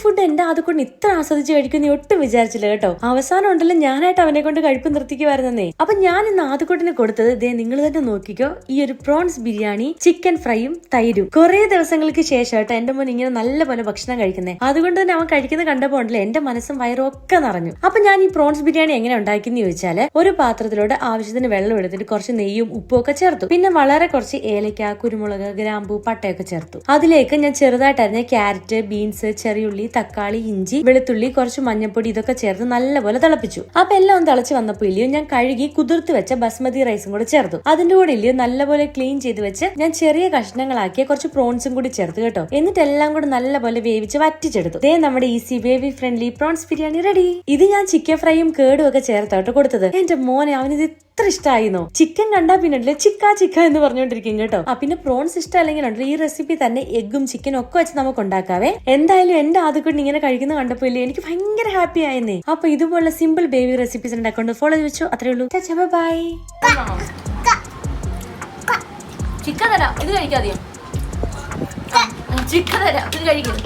Food എന്റെ അതുകൊണ്ട് ഇത്ര ആസ്വദിച്ച് കഴിക്കുന്ന ഒട്ടും വിചാരിച്ചില്ല കേട്ടോ. അവസാനം ഉണ്ടല്ലോ ഞാനായിട്ട് അവനെ കൊണ്ട് കഴിപ്പ് നിർത്തിക്കുവായിരുന്നേ. അപ്പൊ ഞാൻ ഇന്ന് ആദ്യക്കൂട്ടിന് കൊടുത്തത് ദേ നിങ്ങൾ തന്നെ നോക്കിക്കോ, ഈ ഒരു പ്രോൺസ് ബിരിയാണി, ചിക്കൻ ഫ്രൈയും തൈരും. കുറെ ദിവസങ്ങൾക്ക് ശേഷം കേട്ടോ എന്റെ മോൻ ഇങ്ങനെ നല്ലപോലെ ഭക്ഷണം കഴിക്കുന്നേ. അതുകൊണ്ട് തന്നെ അവൻ കഴിക്കുന്ന കണ്ടപ്പോ ഉണ്ടല്ലോ എന്റെ മനസ്സും വയറും ഒക്കെ നിറഞ്ഞു. അപ്പൊ ഞാൻ ഈ പ്രോൺസ് ബിരിയാണി എങ്ങനെ ഉണ്ടാക്കിയെന്ന് ചോദിച്ചാല്, ഒരു പാത്രത്തിലോട്ട് ആവശ്യത്തിന് വെള്ളം എടുത്തിട്ട് കുറച്ച് നെയ്യും ഉപ്പും ഒക്കെ ചേർത്തു. പിന്നെ വളരെ കുറച്ച് ഏലക്ക, കുരുമുളക്, ഗ്രാമ്പൂ, പട്ടയൊക്കെ ചേർത്തു. അതിലേക്ക് ഞാൻ ചെറുതായിട്ട് അരിഞ്ഞ ക്യാരറ്റ്, ബീൻസ്, ചെറിയുള്ളി, തക്കാളി, ഇഞ്ചി, വെളുത്തുള്ളി, കുറച്ച് മഞ്ഞപ്പൊടി ഇതൊക്കെ ചേർത്ത് നല്ലപോലെ തിളപ്പിച്ചു. അപ്പൊ എല്ലാം ഒന്ന് തിളച്ച് വന്നപ്പോ ഇല്ലയോ ഞാൻ കഴുകി കുതിർത്ത് വെച്ച ബസ്മതി റൈസും കൂടെ ചേർത്തു. അതിന്റെ കൂടെ ഇല്ലയോ നല്ലപോലെ ക്ലീൻ ചെയ്ത് വെച്ച് ഞാൻ ചെറിയ കഷ്ണങ്ങളാക്കിയ കുറച്ച് പ്രോൺസും കൂടി ചേർത്ത് കേട്ടോ. എന്നിട്ട് എല്ലാം കൂടെ നല്ലപോലെ വേവിച്ച് വറ്റിച്ചെടുത്തു. ദേ നമ്മുടെ easy baby friendly prawns biryani ready. ഇത് ഞാൻ ചിക്കൻ ഫ്രൈയും കേടും ഒക്കെ ചേർത്തോട്ട് കൊടുത്തത്. എന്റെ മോനെ അവനിത് ഇത്ര ഇഷ്ടമായിരുന്നോ. ചിക്കൻ കണ്ടാ പിന്നെ ചിക്ക എന്ന് പറഞ്ഞോണ്ടിരിക്കും കേട്ടോ. പിന്നെ പ്രോൺസ് ഇഷ്ടം അല്ലെങ്കിൽ ഈ റെസിപ്പി തന്നെ എഗ്ഗും ചിക്കനും ഒക്കെ വെച്ച് നമുക്ക് ഉണ്ടാക്കാവേ. എന്തായാലും എന്റെ ആദ്യക്കൊണ്ട് ഇങ്ങനെ കഴിക്കുന്ന കണ്ടപ്പോ ഇല്ലേ എനിക്ക് ഭയങ്കര ഹാപ്പി ആയെന്നേ. അപ്പൊ ഇതുപോലെ സിമ്പിൾ ബേബി റെസിപ്പീസ് ഉണ്ടാക്കൊണ്ട് ഫോളോ വെച്ചോ. അത്രേ ഉള്ളൂ. ബൈ. ചിക്കൻ തരാം, ഇത് കഴിക്കാതെയോ? ചിക്കൻ തരാം, ഇത് കഴിക്കും.